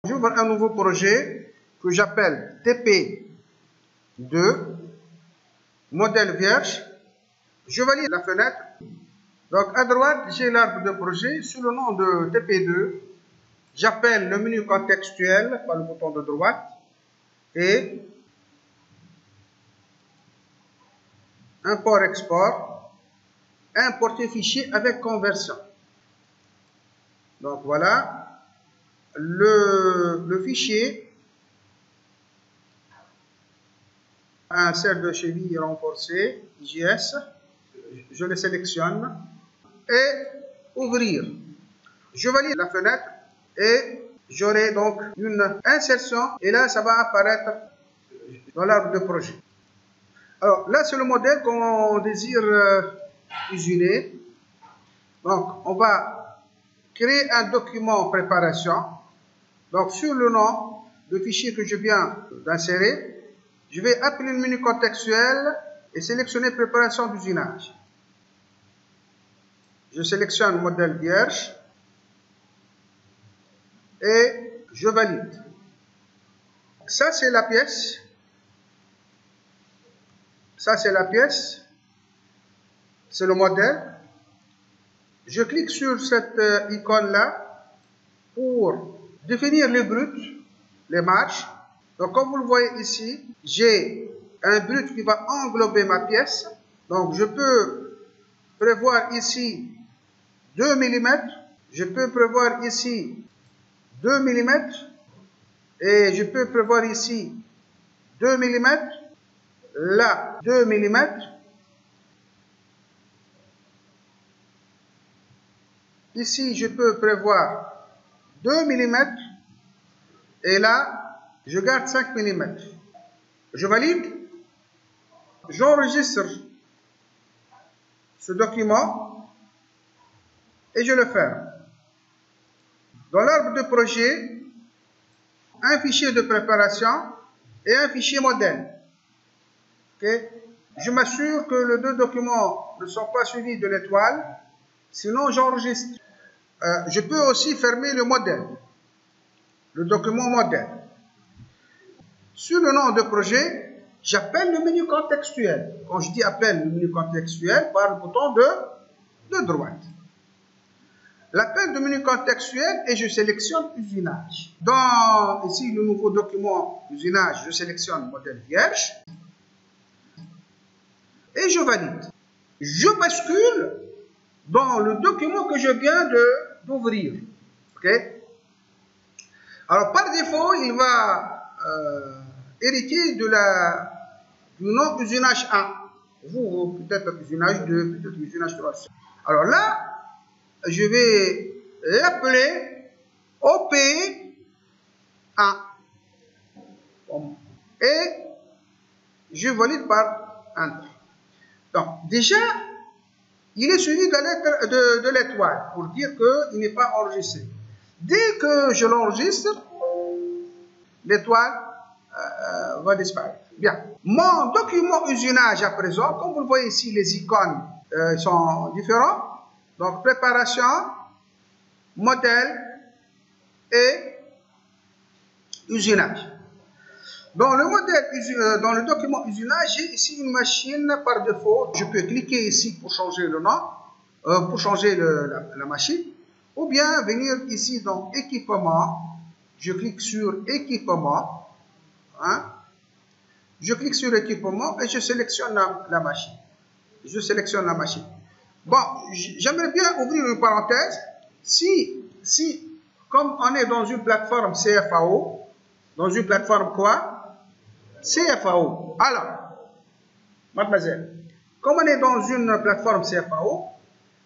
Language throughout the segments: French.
J'ouvre un nouveau projet que j'appelle TP2, modèle vierge. Je valide la fenêtre. Donc à droite, j'ai l'arbre de projet sous le nom de TP2. J'appelle le menu contextuel par le bouton de droite et import-export, importer fichier avec conversion. Donc voilà le fichier, un serre de cheville renforcé, JS, je le sélectionne et ouvrir. Je valide la fenêtre et j'aurai donc une insertion et là ça va apparaître dans l'arbre de projet. Alors là c'est le modèle qu'on désire usiner. Donc on va créer un document préparation. Donc sur le nom de fichier que je viens d'insérer, je vais appeler le menu contextuel et sélectionner préparation d'usinage. Je sélectionne modèle vierge et je valide. Ça c'est la pièce. Ça c'est la pièce. C'est le modèle. Je clique sur cette icône là pour définir les brutes, les marges. Donc comme vous le voyez ici, j'ai un brut qui va englober ma pièce. Donc je peux prévoir ici 2 mm. Je peux prévoir ici 2 mm. Et je peux prévoir ici 2 mm. Là, 2 mm. Ici, je peux prévoir 2 mm. Et là, je garde 5 mm. Je valide. J'enregistre ce document et je le ferme. Dans l'arbre de projet, un fichier de préparation et un fichier modèle. Okay? Je m'assure que les deux documents ne sont pas suivis de l'étoile, sinon j'enregistre. Je peux aussi fermer le modèle, le document modèle. Sur le nom de projet, j'appelle le menu contextuel. Quand je dis appelle le menu contextuel, par le bouton de droite. L'appel de menu contextuel et je sélectionne usinage. Dans ici le nouveau document usinage, je sélectionne modèle vierge et je valide. Je bascule dans le document que je viens d'ouvrir. Okay? Alors par défaut, il va hériter du nom usinage 1. Vous peut-être usinage 2, peut-être usinage 3. Alors là, je vais l'appeler OP1. Et je valide par Enter. Donc, déjà, il est suivi de l'étoile pour dire qu'il n'est pas enregistré. Dès que je l'enregistre, l'étoile va disparaître. Bien. Mon document usinage à présent, comme vous le voyez ici, les icônes sont différentes. Donc, préparation, modèle et usinage. Dans le document usinage, j'ai ici une machine par défaut. Je peux cliquer ici pour changer le nom, pour changer la machine, ou bien venir ici dans équipement. Je clique sur équipement. Hein? Je clique sur équipement et je sélectionne la machine. Je sélectionne la machine. Bon, j'aimerais bien ouvrir une parenthèse. Si, comme on est dans une plateforme CFAO, dans une plateforme quoi? CFAO. Alors, mademoiselle, comme on est dans une plateforme CFAO,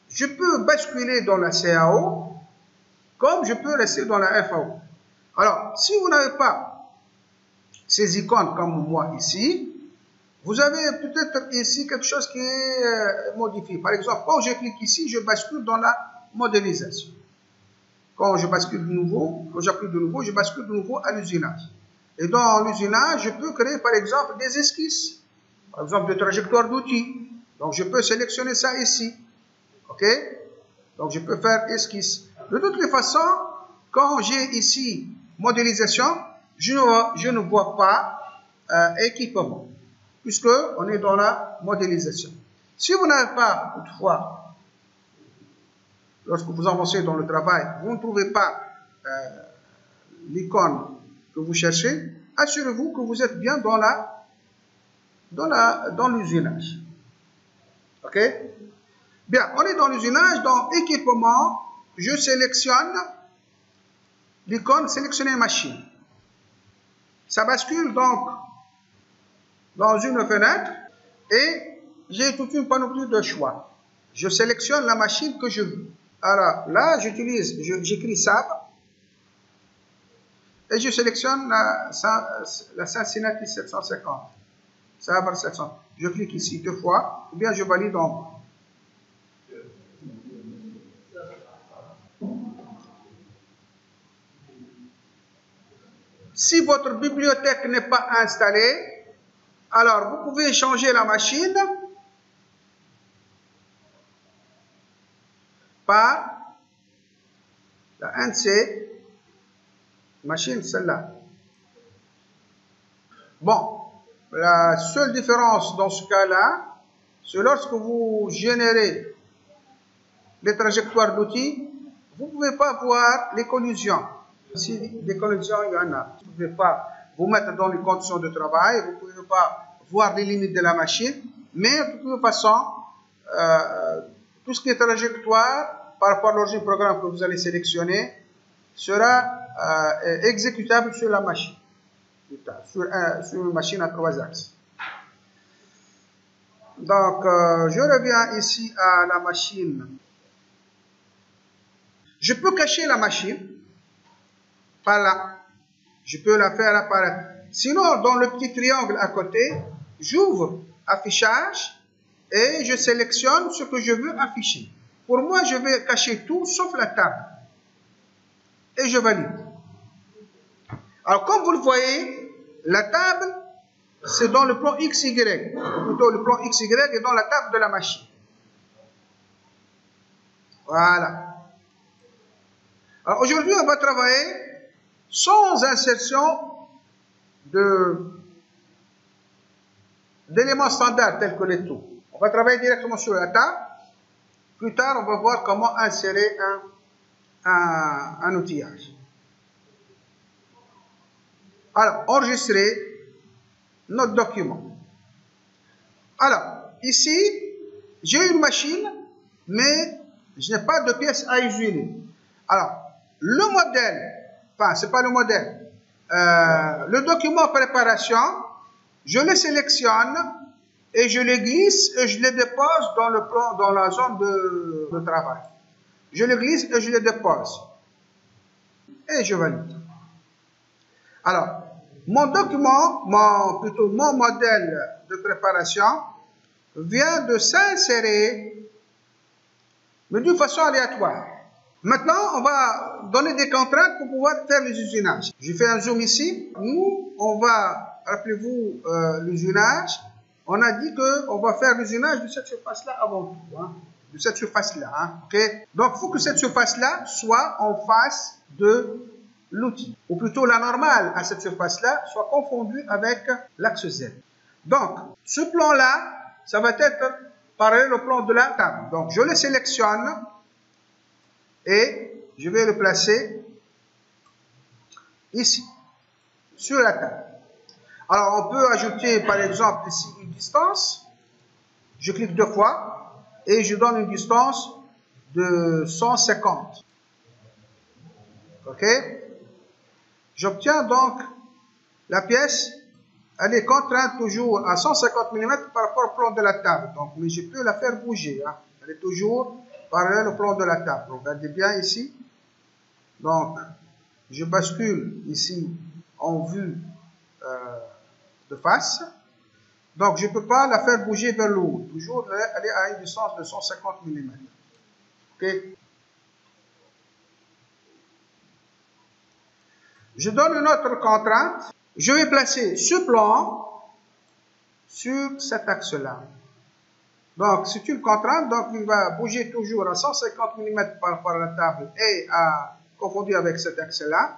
je peux basculer dans la CAO, comme je peux rester dans la FAO. Alors, si vous n'avez pas ces icônes comme moi ici, vous avez peut-être ici quelque chose qui est modifié. Par exemple, quand je clique ici, je bascule dans la modélisation. Quand je bascule de nouveau, quand j'appuie de nouveau, je bascule de nouveau à l'usinage. Et dans l'usinage, je peux créer par exemple des esquisses. Par exemple, des trajectoires d'outils. Donc, je peux sélectionner ça ici. OK? Donc, je peux faire esquisse. De toutes les façons, quand j'ai ici modélisation, je ne vois pas équipement, puisque on est dans la modélisation. Si vous n'avez pas, toutefois, lorsque vous avancez dans le travail, vous ne trouvez pas l'icône que vous cherchez, assurez-vous que vous êtes bien dans l'usinage. OK? Bien, on est dans l'usinage, dans équipement, je sélectionne l'icône sélectionner machine. Ça bascule donc dans une fenêtre et j'ai toute une panoplie de choix. Je sélectionne la machine que je veux. Alors là, j'écris SAB et je sélectionne la Cincinnati 750. SAB 700. Je clique ici 2 fois, ou bien je valide en bas. Si votre bibliothèque n'est pas installée, alors vous pouvez changer la machine par la NC machine, celle-là. Bon, la seule différence dans ce cas-là, c'est lorsque vous générez les trajectoires d'outils, vous ne pouvez pas voir les collisions. Si des collisions, il y en a. Vous ne pouvez pas vous mettre dans les conditions de travail, vous ne pouvez pas voir les limites de la machine, mais de toute façon, tout ce qui est trajectoire par rapport à l'origine programme que vous allez sélectionner sera exécutable sur la machine, sur une machine à 3 axes. Donc, je reviens ici à la machine. Je peux cacher la machine par là. Je peux la faire apparaître. Sinon, dans le petit triangle à côté, j'ouvre affichage et je sélectionne ce que je veux afficher. Pour moi, je vais cacher tout sauf la table. Et je valide. Alors, comme vous le voyez, la table, c'est dans le plan XY. Ou plutôt, le plan XY est dans la table de la machine. Voilà. Alors, aujourd'hui, on va travailler sans insertion d'éléments standards tels que les taux. On va travailler directement sur la table. Plus tard, on va voir comment insérer un outillage. Alors, enregistrer notre document. Alors, ici, j'ai une machine, mais je n'ai pas de pièces à usiner. Alors, le modèle, enfin, ce n'est pas le modèle, le document préparation, je le sélectionne et je le glisse et je le dépose dans la zone de travail. Je le glisse et je le dépose. Et je valide. Alors, mon document, mon modèle de préparation vient de s'insérer, mais d'une façon aléatoire. Maintenant, on va donner des contraintes pour pouvoir faire les usinages. Je fais un zoom ici. Nous, on va, rappelez-vous, l'usinage. On a dit qu'on va faire l'usinage de cette surface-là avant tout. Hein, de cette surface-là. Hein, okay? Donc, il faut que cette surface-là soit en face de l'outil. Ou plutôt, la normale à cette surface-là soit confondue avec l'axe Z. Donc, ce plan-là, ça va être parallèle au plan de la table. Donc, je le sélectionne. Et je vais le placer ici, sur la table. Alors, on peut ajouter, par exemple, ici une distance. Je clique 2 fois et je donne une distance de 150. OK? J'obtiens donc la pièce. Elle est contrainte toujours à 150 mm par rapport au plan de la table. Donc, mais je peux la faire bouger. Hein. Elle est toujours parallèle au plan de la table. Regardez bien ici. Donc, je bascule ici en vue de face. Donc, je ne peux pas la faire bouger vers le haut. Toujours, elle est à une distance de 150 mm. OK? Je donne une autre contrainte. Je vais placer ce plan sur cet axe-là. Donc, c'est une contrainte, donc il va bouger toujours à 150 mm par rapport à la table et confondu avec cet axe-là.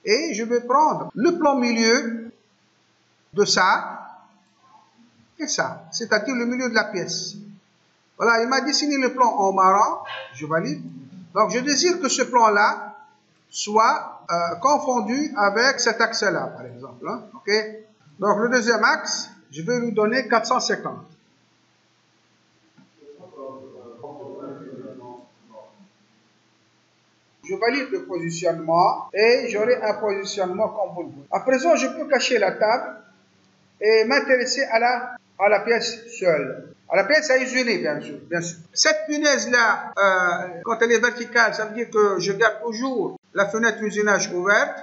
Et je vais prendre le plan milieu de ça et ça, c'est-à-dire le milieu de la pièce. Voilà, il m'a dessiné le plan en marron, je valide. Donc, je désire que ce plan-là soit confondu avec cet axe-là, par exemple. Hein, ok? Donc, le deuxième axe, je vais lui donner 450. Je valide le positionnement et j'aurai un positionnement comme vous le voulez. À présent, je peux cacher la table et m'intéresser à la pièce seule. À la pièce à usiner, bien sûr. Cette punaise-là, quand elle est verticale, ça veut dire que je garde toujours la fenêtre usinage ouverte.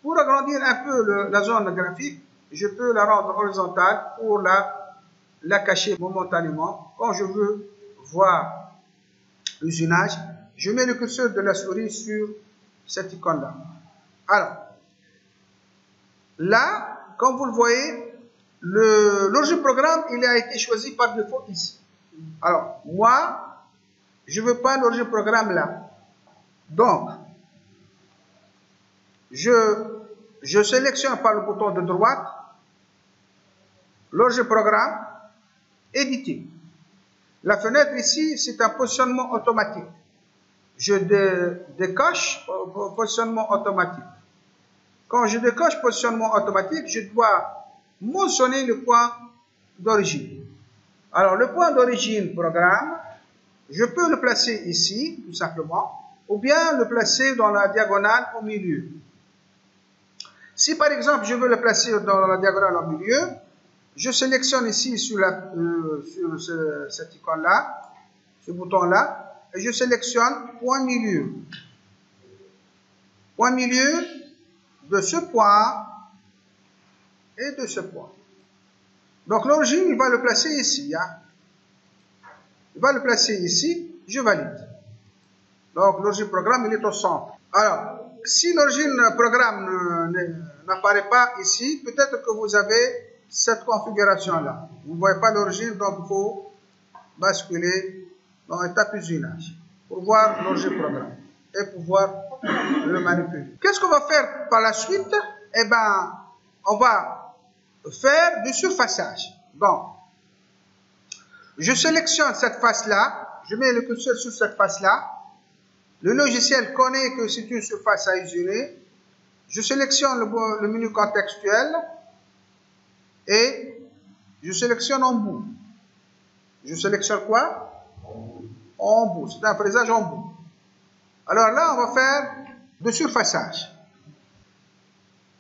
Pour agrandir un peu la zone graphique, je peux la rendre horizontale pour la cacher momentanément. Quand je veux voir l'usinage, je mets le curseur de la souris sur cette icône-là. Alors, là, comme vous le voyez, l'objet programme, il a été choisi par défaut ici. Alors, moi, je ne veux pas l'objet programme là. Donc, je sélectionne par le bouton de droite l'objet programme, éditer. La fenêtre ici, c'est un positionnement automatique. Je décoche positionnement automatique. Quand je décoche positionnement automatique, je dois mentionner le point d'origine. Alors, le point d'origine programme, je peux le placer ici, tout simplement, ou bien le placer dans la diagonale au milieu. Si, par exemple, je veux le placer dans la diagonale au milieu, je sélectionne ici sur cette icône-là, ce bouton-là, et je sélectionne point milieu. Point milieu de ce point et de ce point. Donc l'origine, il va le placer ici. Hein. Il va le placer ici, je valide. Donc l'origine programme, il est au centre. Alors, si l'origine programme n'apparaît pas ici, peut-être que vous avez cette configuration-là. Vous ne voyez pas l'origine, donc il faut basculer dans étape usinage pour voir l'origine programme et pouvoir le manipuler. Qu'est-ce qu'on va faire par la suite? Eh bien, on va faire du surfaçage. Donc, je sélectionne cette face-là, je mets le curseur sur cette face-là. Le logiciel connaît que c'est une surface à usiner. Je sélectionne le menu contextuel et je sélectionne en bout. Je sélectionne quoi? En bout. C'est un fraisage en bout. Alors là, on va faire de surfaçage.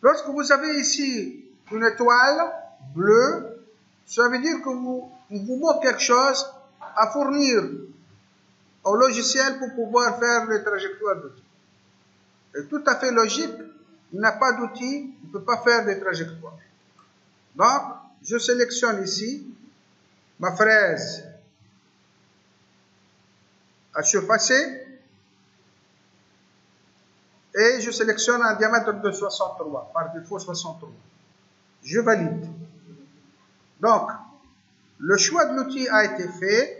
Lorsque vous avez ici une étoile bleue, ça veut dire que il vous manque quelque chose à fournir au logiciel pour pouvoir faire les trajectoires d'outils. C'est tout à fait logique. Il n'a pas d'outil, il ne peut pas faire des trajectoires. Donc, je sélectionne ici ma fraise à surfacer et je sélectionne un diamètre de 63, par défaut 63. Je valide. Donc, le choix de l'outil a été fait.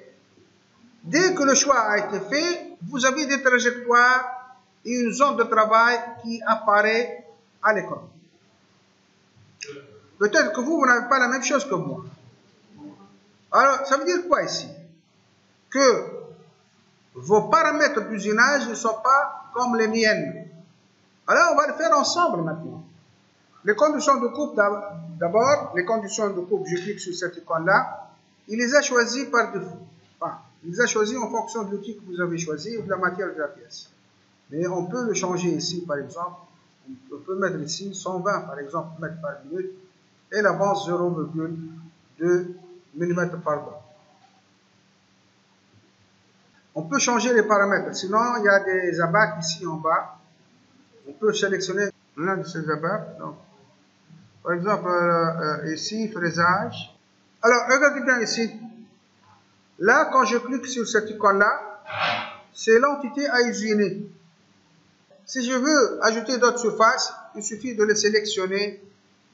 Dès que le choix a été fait, vous avez des trajectoires et une zone de travail qui apparaît à l'écran. Peut-être que vous n'avez pas la même chose que moi. Alors, ça veut dire quoi ici? Que vos paramètres d'usinage ne sont pas comme les miennes. Alors, on va le faire ensemble maintenant. Les conditions de coupe, d'abord, les conditions de coupe, je clique sur cette icône-là. Il les a choisies par défaut. Enfin, il les a choisies en fonction de l'outil que vous avez choisi ou de la matière de la pièce. Mais on peut le changer ici, par exemple. On peut mettre ici 120, par exemple, mètres par minute. Et l'avance 0,2 mm par bord. On peut changer les paramètres. Sinon, il y a des abacs ici en bas. On peut sélectionner l'un de ces abacs. Donc, par exemple, ici, fraisage. Alors, regardez bien ici. Là, quand je clique sur cette icône-là, c'est l'entité à usiner. Si je veux ajouter d'autres surfaces, il suffit de les sélectionner.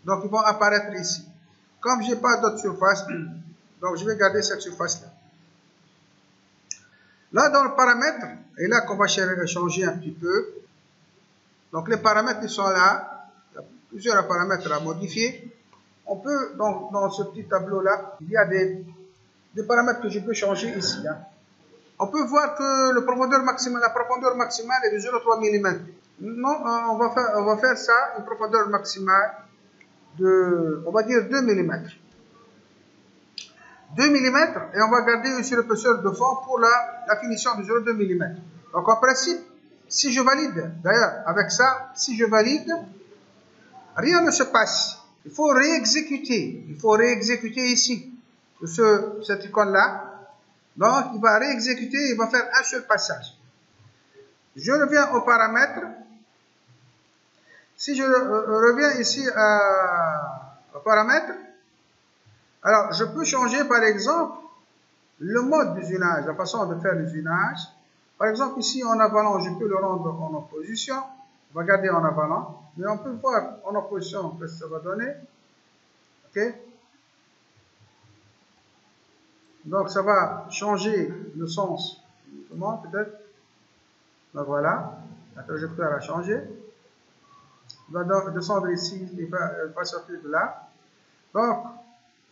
Donc, ils vont apparaître ici. Comme je n'ai pas d'autres surfaces, donc je vais garder cette surface-là. Là, dans le paramètre, et là qu'on va changer un petit peu, Donc les paramètres qui sont là, il y a plusieurs paramètres à modifier. On peut, dans ce petit tableau-là, il y a des paramètres que je peux changer ici. Hein. On peut voir que la profondeur maximale est de 0,3 mm. Non, on va faire ça, une profondeur maximale de, on va dire 2 mm. 2 mm, et on va garder aussi l'épaisseur de fond pour la finition de 0,2 mm. Donc en principe, si je valide, d'ailleurs avec ça, si je valide, rien ne se passe. Il faut réexécuter. Il faut réexécuter ici, sur cette icône-là. Donc il va réexécuter, il va faire un seul passage. Je reviens aux paramètres. Si je reviens ici aux paramètres, alors je peux changer par exemple le mode d'usinage, la façon de faire l'usinage. Par exemple ici en avalant, je peux le rendre en opposition. On va garder en avalant, mais on peut voir en opposition ce que ça va donner. Ok. Donc ça va changer le sens, peut-être. Donc voilà, la trajectoire a changé. Il va descendre ici, il va sortir de là. Donc,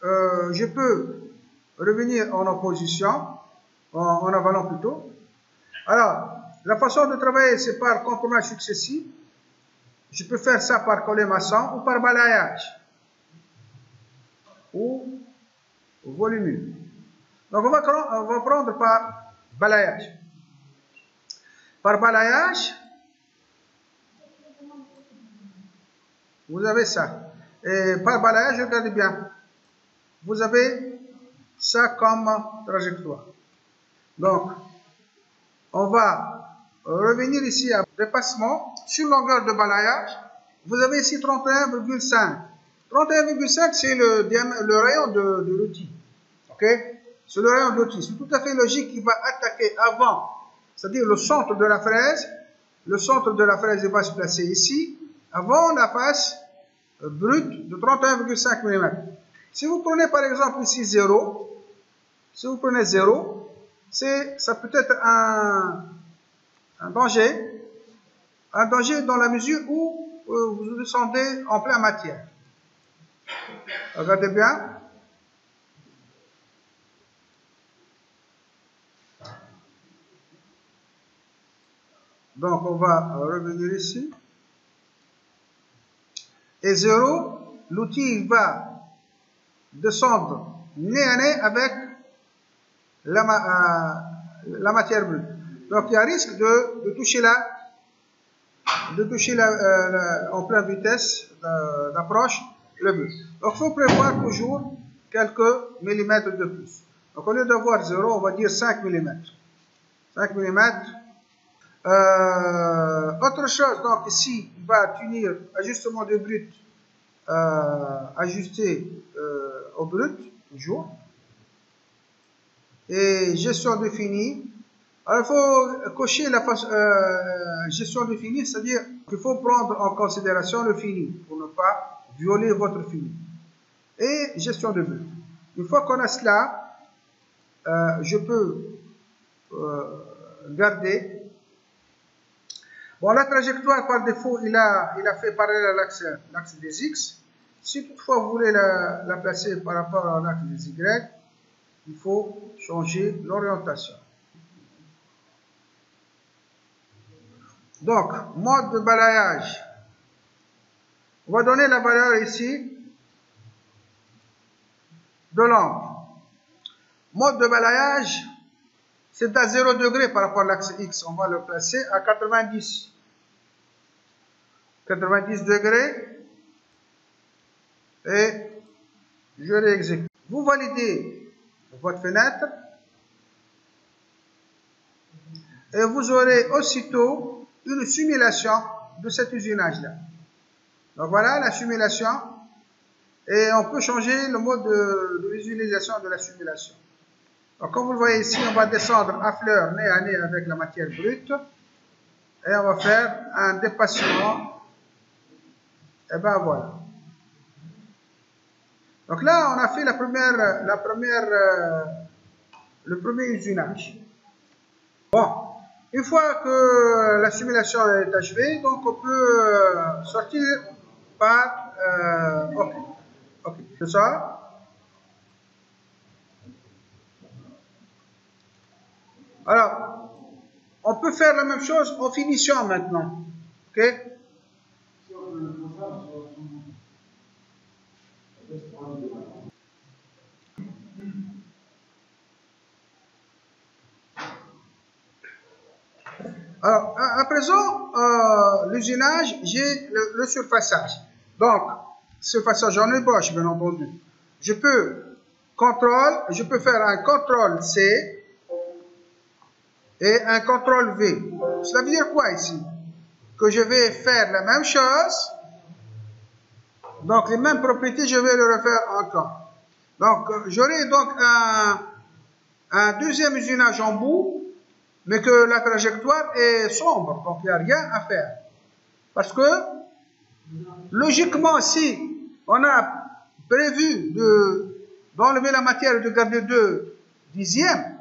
je peux revenir en opposition, en avalant plutôt. Alors, la façon de travailler, c'est par contournage successif. Je peux faire ça par collet-maçon ou par balayage. Ou volumineux. Donc, on va prendre par balayage. Par balayage, vous avez ça. Et par balayage, regardez bien. Vous avez ça comme trajectoire. Donc, on va revenir ici à dépassement. Sur longueur de balayage, vous avez ici 31,5. 31,5, c'est le rayon de l'outil. Ok? C'est le rayon de l'outil. C'est tout à fait logique qu'il va attaquer avant, c'est-à-dire le centre de la fraise. Le centre de la fraise va se placer ici, avant la face brute de 31,5 mm. Si vous prenez par exemple ici 0, si vous prenez 0, ça peut être un danger dans la mesure où vous descendez en pleine matière. Regardez bien. Donc on va revenir ici. Et 0, l'outil va descendre nez à nez avec la matière brute. Donc il y a risque de toucher en pleine vitesse d'approche le but. Donc il faut prévoir toujours quelques millimètres de plus. Donc au lieu d'avoir 0, on va dire 5 mm. 5 mm. Autre chose, donc ici, il va tenir ajustement de brut, ajusté au brut, toujours. Et gestion de fini. Alors, il faut cocher la gestion de fini, c'est-à-dire qu'il faut prendre en considération le fini pour ne pas violer votre fini. Et gestion de brut. Une fois qu'on a cela, je peux garder. Bon, la trajectoire par défaut, il a fait parallèle à l'axe des X. Si toutefois vous voulez la placer par rapport à l'axe des Y, il faut changer l'orientation. Donc, mode de balayage. On va donner la valeur ici de l'angle. Mode de balayage, c'est à 0 degré par rapport à l'axe X. On va le placer à 90. 90 degrés. Et je réexécute. Vous validez votre fenêtre. Et vous aurez aussitôt une simulation de cet usinage-là. Donc voilà la simulation. Et on peut changer le mode de visualisation de la simulation. Donc comme vous le voyez ici, on va descendre à fleur, nez à nez avec la matière brute. Et on va faire un dépassement. Et ben voilà. Donc là, on a fait le premier usinage. Bon, Une fois que la simulation est achevée, donc on peut sortir par OK. OK. C'est ça. Alors, on peut faire la même chose en finition maintenant. OK? Alors, à présent, l'usinage, j'ai le surfaçage. Donc, surfaçage en ébauche, bien entendu. Je peux faire un contrôle C et un contrôle V. Cela veut dire quoi ici? Que je vais faire la même chose. Donc, les mêmes propriétés, je vais le refaire encore. Donc, j'aurai donc un deuxième usinage en bout, mais que la trajectoire est sombre, donc il n'y a rien à faire. Parce que, logiquement, si on a prévu d'enlever la matière et de garder 2 dixièmes,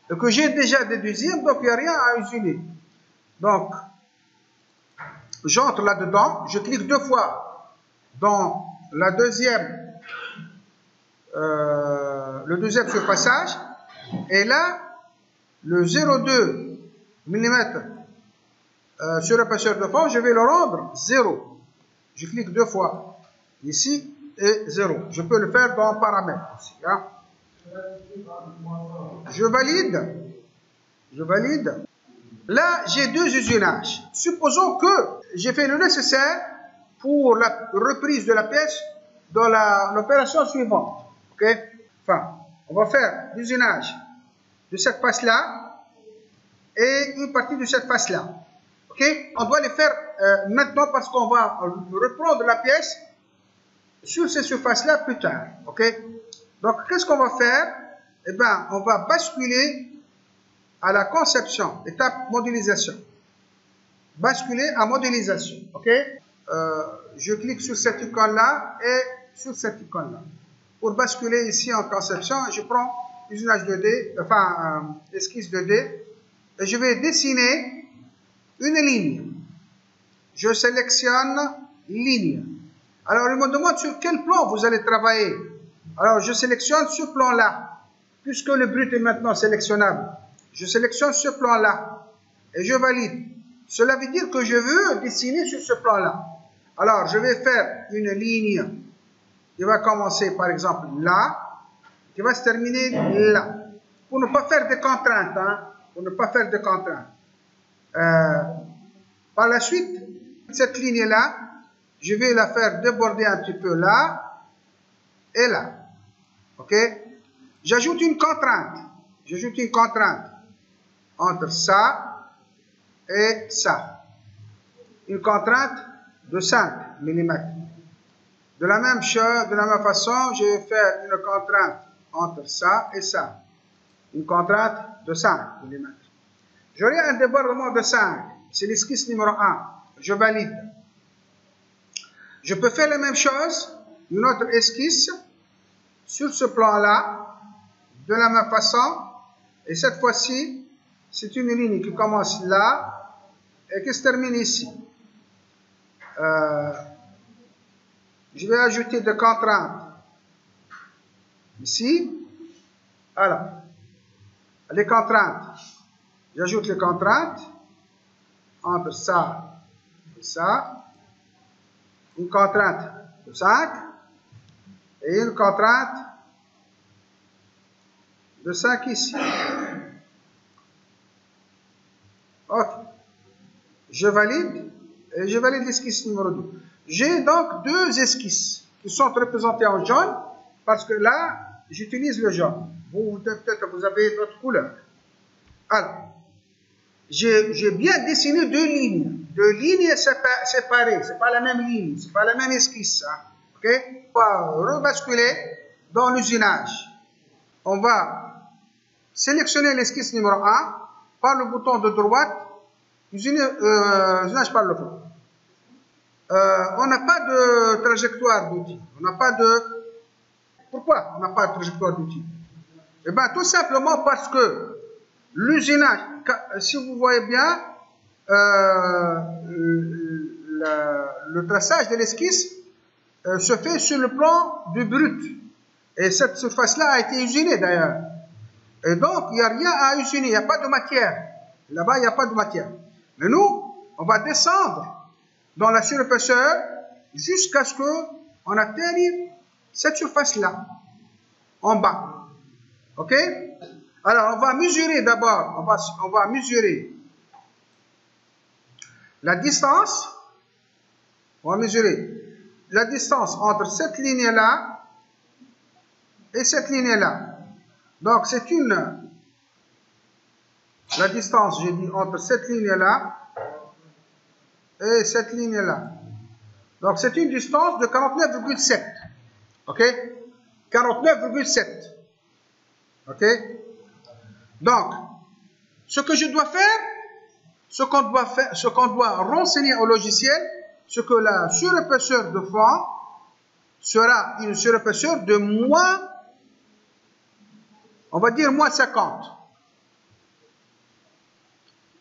et que j'ai déjà des dixièmes, donc il n'y a rien à usiner. Donc, j'entre là-dedans, je clique 2 fois dans la le deuxième surfaçage, et là, le 0,2 mm sur l'épaisseur de fond, je vais le rendre 0. Je clique 2 fois ici et 0. Je peux le faire dans paramètres aussi. Hein. Je valide. Là, j'ai 2 usinages. Supposons que j'ai fait le nécessaire pour la reprise de la pièce dans l'opération suivante. OK? Enfin, on va faire l'usinage de cette face-là et une partie de cette face-là. OK? On doit les faire maintenant parce qu'on va reprendre la pièce sur ces surfaces-là plus tard. OK? Donc, qu'est-ce qu'on va faire? Eh bien, on va basculer à la conception, étape modélisation. Basculer à modélisation. OK? Je clique sur cette icône-là et sur cette icône-là. Pour basculer ici en conception, je prends usinage 2D, enfin esquisse 2D, et je vais dessiner une ligne. Je sélectionne ligne. Alors, il me demande sur quel plan vous allez travailler. Alors, je sélectionne ce plan-là, puisque le brut est maintenant sélectionnable. Je sélectionne ce plan-là et je valide. Cela veut dire que je veux dessiner sur ce plan-là. Alors, je vais faire une ligne qui va commencer, par exemple, là, qui va se terminer là. Pour ne pas faire de contraintes, hein, pour ne pas faire de contraintes. Par la suite, cette ligne-là, je vais la faire déborder un petit peu là et là. OK? J'ajoute une contrainte. J'ajoute une contrainte entre ça et ça. Une contrainte de 5 mm. De la même chose, de la même façon, je vais faire une contrainte entre ça et ça. Une contrainte de 5 mm. J'aurai un débordement de 5. C'est l'esquisse numéro 1. Je valide. Je peux faire la même chose, une autre esquisse, sur ce plan-là, de la même façon. Et cette fois-ci, c'est une ligne qui commence là et qui se termine ici. Je vais ajouter des contraintes ici. Alors, les contraintes. J'ajoute les contraintes entre ça et ça. Une contrainte de 5 et une contrainte de 5 ici. OK. Je valide et je valide l'esquisse numéro 2. J'ai donc 2 esquisses qui sont représentées en jaune parce que là, j'utilise le jaune. Vous, peut-être, vous avez d'autres couleurs. Alors, j'ai bien dessiné 2 lignes. 2 lignes séparées. Ce n'est pas la même ligne, ce n'est pas la même esquisse. Hein. OK? On va rebasculer dans l'usinage. On va sélectionner l'esquisse numéro 1 par le bouton de droite, usinage par le fond. On n'a pas de trajectoire d'outil. On n'a pas de... Pourquoi on n'a pas de trajectoire d'outil? Eh bien, tout simplement parce que L'usinage, si vous voyez bien, le traçage de l'esquisse se fait sur le plan du brut. Et cette surface-là a été usinée d'ailleurs. Et donc, il n'y a rien à usiner, il n'y a pas de matière. Là-bas, il n'y a pas de matière. Mais nous, on va descendre dans la surépaisseur jusqu'à ce qu'on atteigne cette surface-là, en bas. OK? Alors, on va mesurer d'abord, on va mesurer la distance. On va mesurer la distance entre cette ligne-là et cette ligne-là. Donc, c'est la distance, j'ai dit, entre cette ligne-là et cette ligne-là. Donc, c'est une distance de 49,7. OK? 49,7. OK? Donc, ce que je dois faire, ce qu'on doit renseigner au logiciel, c'est que la surépaisseur de fond sera une surépaisseur de moins, on va dire moins 50.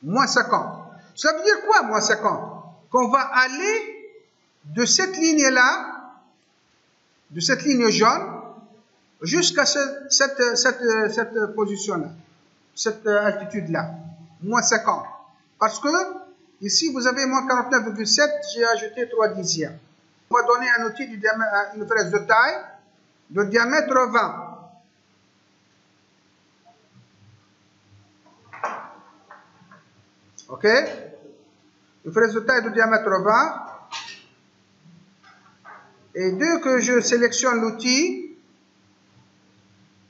Moins 50. Ça veut dire quoi, moins 50? Qu'on va aller de cette ligne-là, de cette ligne jaune, jusqu'à cette position-là, cette altitude-là, moins 50. Parce que, ici, vous avez moins 49,7, j'ai ajouté 3 dixièmes. On va donner un outil, une fraise de taille, de diamètre 20. OK? Une fraise de taille de diamètre 20. Et dès que je sélectionne l'outil,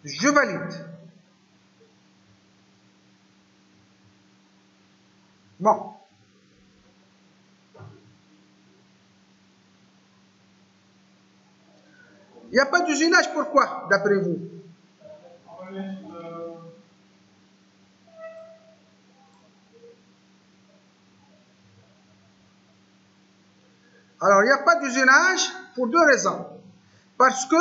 je valide. Bon. Il n'y a pas d'usinage, pourquoi, d'après vous? Alors, il n'y a pas d'usinage pour deux raisons. Parce que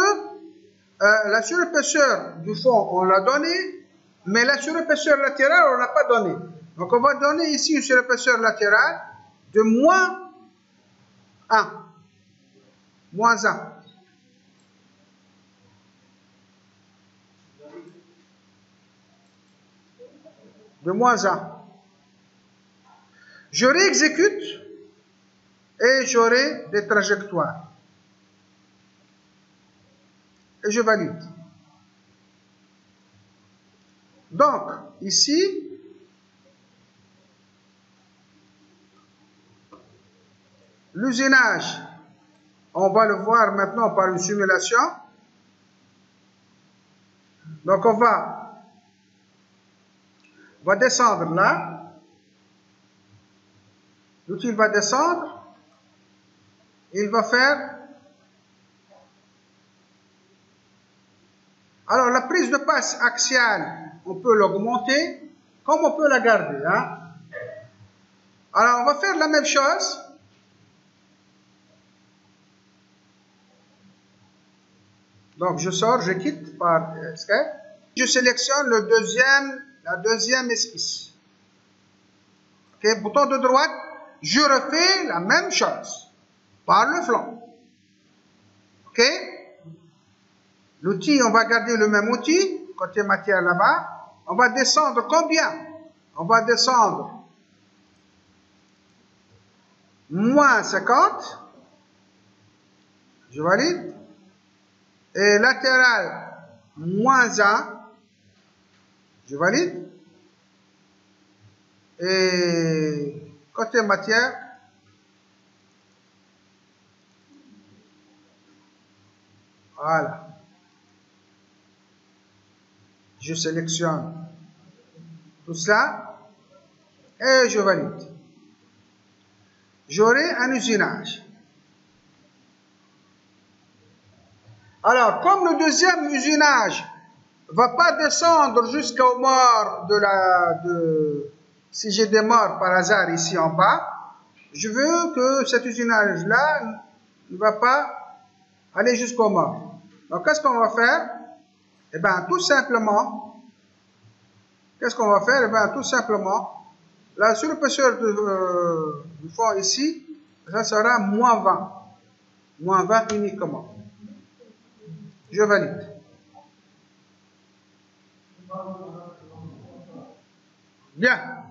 la surépaisseur du fond, on l'a donné, mais la surépaisseur latérale, on ne l'a pas donné. Donc, on va donner ici une surépaisseur latérale de moins 1. Moins 1. De moins 1. Je réexécute et j'aurai des trajectoires. Et je valide. Donc, ici, l'usinage, on va le voir maintenant par une simulation. Donc, on va descendre là. L'outil va descendre. Il va faire. Alors, la prise de passe axiale, on peut l'augmenter comme on peut la garder. Hein? Alors, on va faire la même chose. Donc, je sors, je quitte par escape. Je sélectionne la deuxième esquisse. OK, bouton de droite, je refais la même chose par le flanc. OK? L'outil, on va garder le même outil, côté matière là-bas. On va descendre combien? On va descendre moins 50. Je valide. Et latéral, moins 1. Je valide. Et côté matière, voilà. Je sélectionne tout cela et je valide. J'aurai un usinage. Alors, comme le deuxième usinage ne va pas descendre jusqu'au mort si j'ai des morts par hasard ici en bas, je veux que cet usinage-là ne va pas aller jusqu'au mort. Donc, qu'est-ce qu'on va faire? Eh bien, tout simplement, qu'est-ce qu'on va faire? Eh bien, tout simplement, la surépaisseur du fond ici, ça sera moins 20. Moins 20 uniquement. Je valide. Bien.